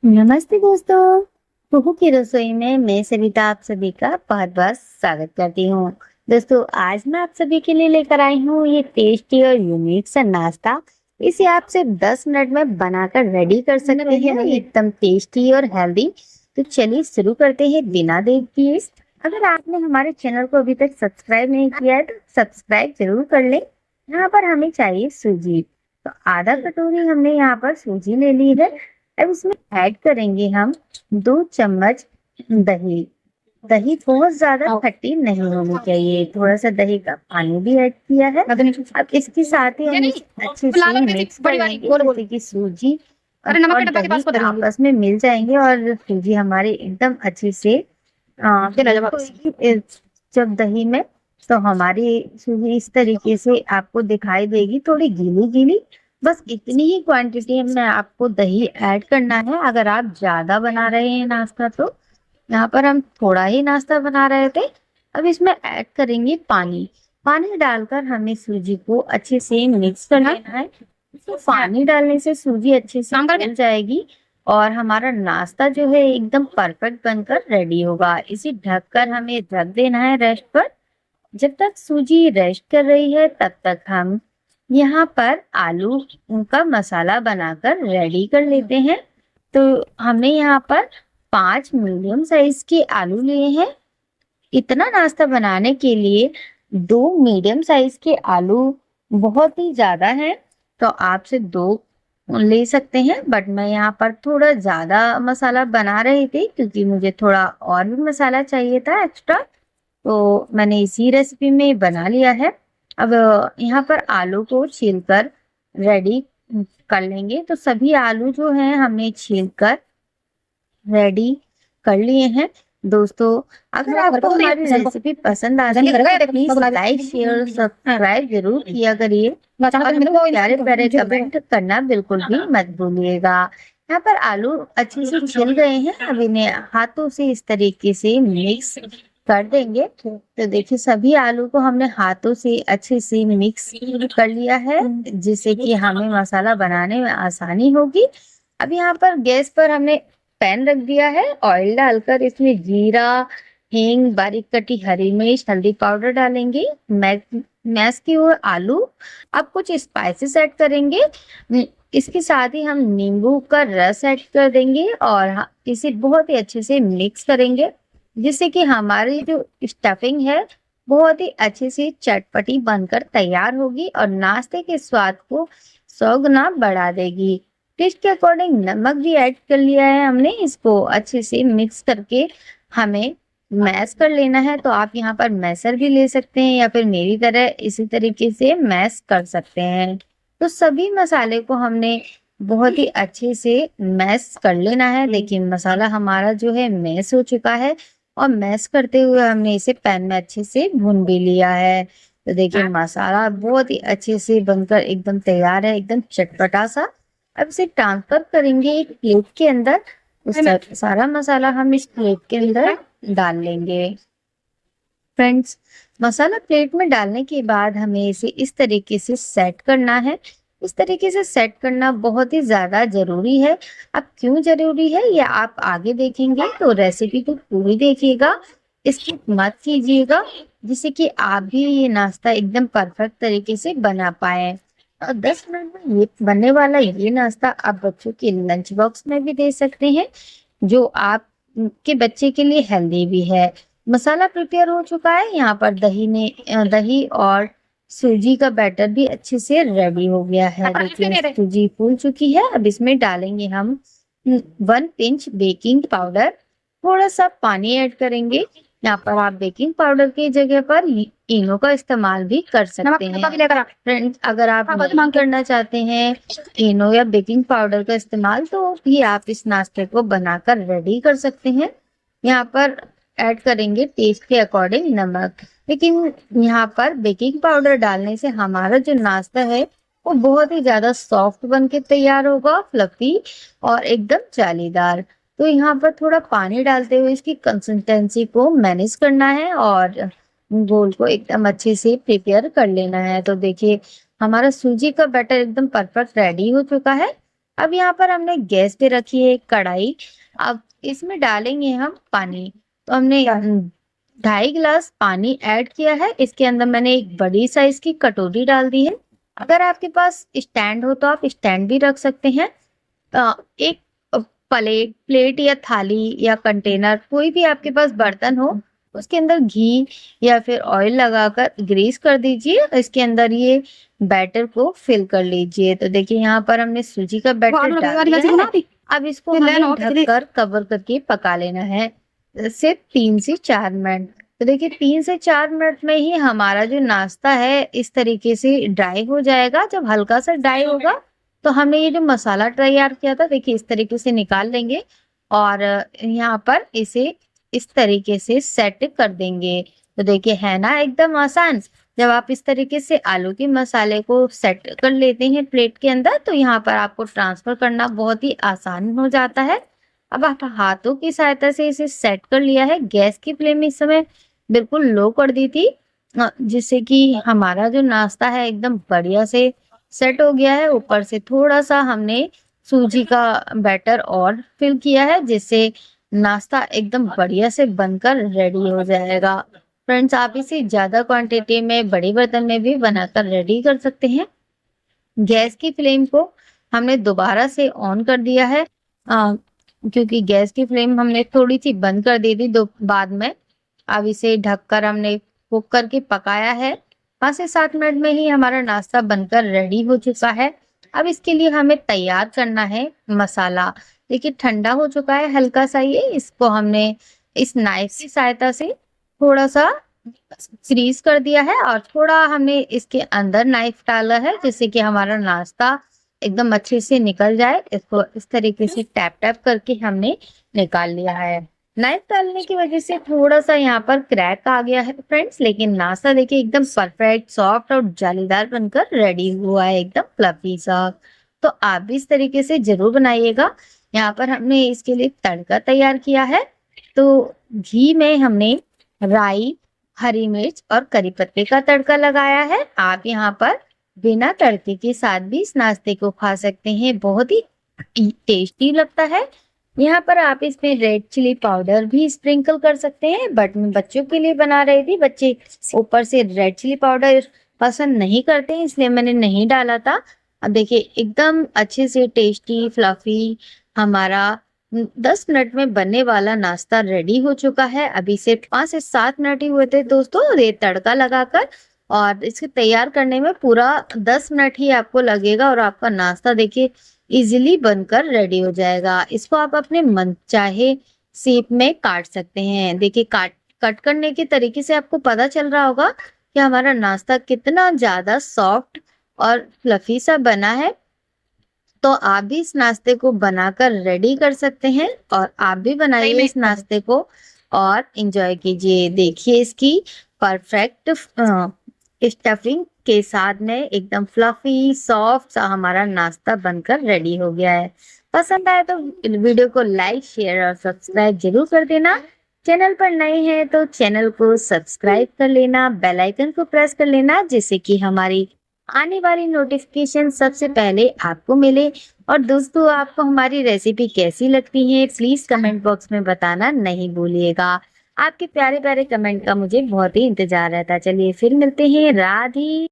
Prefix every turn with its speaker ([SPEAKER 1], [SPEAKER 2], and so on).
[SPEAKER 1] नमस्ते दोस्तों। कुहू की रसोई में मैं सविता आप सभी का बहुत बहुत स्वागत करती हूँ। दोस्तों, आज मैं आप सभी के लिए लेकर आई हूँ ये टेस्टी और यूनिक सा नाश्ता। इसे आप सिर्फ 10 मिनट में बनाकर रेडी कर सकते हैं, एकदम टेस्टी और हेल्दी। तो चलिए शुरू करते हैं बिना देर किए। अगर आपने हमारे चैनल को अभी तक सब्सक्राइब नहीं किया है तो सब्सक्राइब जरूर कर लें। यहाँ पर हमें चाहिए सूजी, तो आधा कटोरी हमने यहाँ पर सूजी ले ली है। अब इसमें ऐड करेंगे हम 2 चम्मच दही। दही बहुत ज्यादा खट्टी नहीं होनी चाहिए, थोड़ा सा दही का पानी भी ऐड किया है। अब इसके साथ ही हम अच्छे से मिक्स कर लेंगे, जैसे कि सूजी और दही आपस में मिल जाएंगे और सूजी हमारी एकदम अच्छे से जब दही में, तो हमारी सूजी इस तरीके से आपको दिखाई देगी, थोड़ी गीली गीली। बस इतनी ही क्वांटिटी में आपको दही ऐड करना है। अगर आप ज्यादा बना रहे हैं नाश्ता, तो यहाँ पर हम थोड़ा ही नाश्ता बना रहे थे। अब इसमें ऐड करेंगे पानी। पानी डालकर हमें सूजी को अच्छे से मिक्स कर लेना है। तो पानी डालने से सूजी अच्छे से मिल जाएगी और हमारा नाश्ता जो है एकदम परफेक्ट बनकर रेडी होगा। इसे ढककर हमें रख देना है रेस्ट पर। जब तक सूजी रेस्ट कर रही है तब तक हम यहाँ पर आलू का मसाला बनाकर रेडी कर लेते हैं। तो हमने यहाँ पर 5 मीडियम साइज के आलू लिए हैं। इतना नाश्ता बनाने के लिए 2 मीडियम साइज के आलू बहुत ही ज्यादा है, तो आपसे 2 ले सकते हैं। बट मैं यहाँ पर थोड़ा ज्यादा मसाला बना रही थी क्योंकि मुझे थोड़ा और भी मसाला चाहिए था एक्स्ट्रा, तो मैंने इसी रेसिपी में बना लिया है। अब यहाँ पर आलू को छीलकर रेडी कर लेंगे। तो सभी आलू जो हैं हमने छीलकर रेडी कर लिए हैं। दोस्तों, अगर आपको हमारी रेसिपी पसंद आ रही है तो प्लीज लाइक शेयर सब्सक्राइब जरूर किया करिए और प्यारे प्यारे कमेंट करना बिल्कुल भी मत भूलिएगा। यहाँ पर आलू अच्छे से छिल गए हैं। अब इन्हें हाथों से इस तरीके से मिक्स कर देंगे। तो देखिए, सभी आलू को हमने हाथों से अच्छे से मिक्स कर लिया है, जिससे कि हमें मसाला बनाने में आसानी होगी। अब यहाँ पर गैस पर हमने पैन रख दिया है। ऑयल डालकर इसमें जीरा, हींग, बारीक कटी हरी मिर्च, हल्दी पाउडर डालेंगे, मैश किए हुए आलू। अब कुछ स्पाइसेस ऐड करेंगे। इसके साथ ही हम नींबू का रस ऐड कर देंगे और इसे बहुत ही अच्छे से मिक्स करेंगे, जिससे कि हमारी जो स्टफिंग है बहुत ही अच्छे से चटपटी बनकर तैयार होगी और नाश्ते के स्वाद को 100 गुना बढ़ा देगी। टेस्ट के अकॉर्डिंग नमक भी ऐड कर लिया है हमने। इसको अच्छे से मिक्स करके हमें मैश कर लेना है। तो आप यहाँ पर मैशर भी ले सकते हैं या फिर मेरी तरह इसी तरीके से मैश कर सकते हैं। तो सभी मसाले को हमने बहुत ही अच्छे से मैश कर लेना है। देखिए, मसाला हमारा जो है मैश हो चुका है और मैश करते हुए हमने इसे पैन में अच्छे से भून भी लिया है। तो देखिए, मसाला बहुत ही अच्छे से बनकर एकदम तैयार है, एकदम चटपटा सा। अब इसे ट्रांसफर करेंगे एक प्लेट के अंदर। सारा मसाला हम इस प्लेट के अंदर डाल लेंगे। फ्रेंड्स, मसाला प्लेट में डालने के बाद हमें इसे इस तरीके से सेट करना है। इस तरीके से सेट करना बहुत ही ज्यादा जरूरी है। अब क्यों जरूरी है ये आप आगे देखेंगे, तो रेसिपी को पूरी देखिएगा, स्किप मत कीजिएगा, जिससे कि आप भी ये नाश्ता एकदम परफेक्ट तरीके से बना पाए। और 10 मिनट में ये बनने वाला ये नाश्ता आप बच्चों के लंच बॉक्स में भी दे सकते हैं, जो आप के बच्चे के लिए हेल्दी भी है। मसाला प्रिपेयर हो चुका है। यहाँ पर दही और सूजी का बैटर भी अच्छे से रेडी हो गया है। देखिए, सूजी फूल चुकी है। अब इसमें डालेंगे हम 1 पिंच बेकिंग पाउडर, थोड़ा सा पानी ऐड करेंगे। यहाँ पर आप बेकिंग पाउडर की जगह पर इनो का इस्तेमाल भी कर सकते हैं। फ्रेंड्स, अगर आप नहीं करना चाहते हैं इनो या बेकिंग पाउडर का इस्तेमाल, तो भी आप इस नाश्ते को बनाकर रेडी कर सकते हैं। यहाँ पर ऐड करेंगे टेस्ट के अकॉर्डिंग नमक। लेकिन यहाँ पर बेकिंग पाउडर डालने से हमारा जो नाश्ता है वो बहुत ही ज्यादा सॉफ्ट बन के तैयार होगा, फ्लफी और एकदम जालीदार। तो यहाँ पर थोड़ा पानी डालते हुए इसकी कंसिस्टेंसी को मैनेज करना है और घोल को एकदम अच्छे से प्रिपेयर कर लेना है। तो देखिए, हमारा सूजी का बैटर एकदम परफेक्ट रेडी हो चुका है। अब यहाँ पर हमने गैस पे रखी है कढ़ाई। अब इसमें डालेंगे हम पानी। तो हमने 2.5 गिलास पानी ऐड किया है। इसके अंदर मैंने एक बड़ी साइज की कटोरी डाल दी है। अगर आपके पास स्टैंड हो तो आप स्टैंड भी रख सकते हैं। एक प्लेट या थाली या कंटेनर, कोई भी आपके पास बर्तन हो, उसके अंदर घी या फिर ऑयल लगाकर ग्रीस कर दीजिए। इसके अंदर ये बैटर को फिल कर लीजिए। तो देखिए यहाँ पर हमने सूजी का बैटर डाल दिया है। अब इसको हमें ढककर कवर करके पका लेना है सिर्फ 3 से 4 मिनट। तो देखिए 3 से 4 मिनट में ही हमारा जो नाश्ता है इस तरीके से ड्राई हो जाएगा। जब हल्का सा ड्राई होगा तो हमने ये जो मसाला तैयार किया था, देखिए इस तरीके से निकाल लेंगे और यहाँ पर इसे इस तरीके से सेट कर देंगे। तो देखिए है ना एकदम आसान। जब आप इस तरीके से आलू के मसाले को सेट कर लेते हैं प्लेट के अंदर, तो यहाँ पर आपको ट्रांसफर करना बहुत ही आसान हो जाता है। अब आप हाथों की सहायता से इसे सेट कर लिया है। गैस की फ्लेम इस समय बिल्कुल लो कर दी थी, जिससे कि हमारा जो नाश्ता है एकदम बढ़िया से सेट हो गया है। ऊपर से थोड़ा सा हमने सूजी का बैटर और फिल किया है, जिससे नाश्ता एकदम बढ़िया से बनकर रेडी हो जाएगा। फ्रेंड्स, आप इसे ज्यादा क्वांटिटी में बड़े बर्तन में भी बनाकर रेडी कर सकते हैं। गैस की फ्लेम को हमने दोबारा से ऑन कर दिया है, क्योंकि गैस की फ्लेम हमने थोड़ी सी बंद कर दी थी दो बाद में। अब इसे ढककर हमने कुक करके पकाया है। 5 से 7 मिनट में ही हमारा नाश्ता बनकर रेडी हो चुका है। अब इसके लिए हमें तैयार करना है मसाला। देखिए ठंडा हो चुका है हल्का सा ये। इसको हमने इस नाइफ की सहायता से थोड़ा सा ग्रीस कर दिया है और थोड़ा हमने इसके अंदर नाइफ डाला है, जिससे कि हमारा नाश्ता एकदम अच्छे से निकल जाए। इसको इस तरीके से टैप टैप करके हमने निकाल लिया है। नाइफ डालने की वजह से थोड़ा सा यहाँ पर क्रैक आ गया है फ्रेंड्स, लेकिन नाश्ता देखिए एकदम परफेक्ट, सॉफ्ट और जालीदार बनकर रेडी हुआ है, एकदम फ्लफी सा। तो आप भी इस तरीके से जरूर बनाइएगा। यहाँ पर हमने इसके लिए तड़का तैयार किया है। तो घी में हमने राई, हरी मिर्च और करी पत्ते का तड़का लगाया है। आप यहाँ पर बिना तड़के के साथ भी इस नाश्ते को खा सकते हैं, बहुत ही टेस्टी लगता है। यहाँ पर आप इसमें रेड चिली पाउडर भी स्प्रिंकल कर सकते हैं, बट मैं बच्चों के लिए बना रही थी। बच्चे ऊपर से रेड चिली पाउडर पसंद नहीं करते हैं, इसलिए मैंने नहीं डाला था। अब देखिए एकदम अच्छे से टेस्टी फ्लफी हमारा 10 मिनट में बनने वाला नाश्ता रेडी हो चुका है। अभी से 5 से 7 मिनट ही हुए थे दोस्तों ये तड़का लगाकर, और इसे तैयार करने में पूरा 10 मिनट ही आपको लगेगा और आपका नाश्ता देखिए इजीली बनकर रेडी हो जाएगा। इसको आप अपने मन चाहे शेप में काट सकते हैं। देखिए कट करने के तरीके से आपको पता चल रहा होगा कि हमारा नाश्ता कितना ज्यादा सॉफ्ट और फ्लफी सा बना है। तो आप भी इस नाश्ते को बनाकर रेडी कर सकते हैं और आप भी बनाइए इस नाश्ते को और एंजॉय कीजिए। देखिए इसकी परफेक्ट स्टफिंग के साथ में एकदम फ्लफी सॉफ्ट सा हमारा नाश्ता बनकर रेडी हो गया है। पसंद आए तो वीडियो को लाइक, शेयर और सब्सक्राइब जरूर कर देना। चैनल पर नए हैं तो चैनल को सब्सक्राइब कर लेना, बेल आइकन को प्रेस कर लेना, जिससे कि हमारी आने वाली नोटिफिकेशन सबसे पहले आपको मिले। और दोस्तों, आपको हमारी रेसिपी कैसी लगती है प्लीज कमेंट बॉक्स में बताना नहीं भूलिएगा। आपके प्यारे प्यारे कमेंट का मुझे बहुत ही इंतजार रहता है। चलिए फिर मिलते हैं। राधे।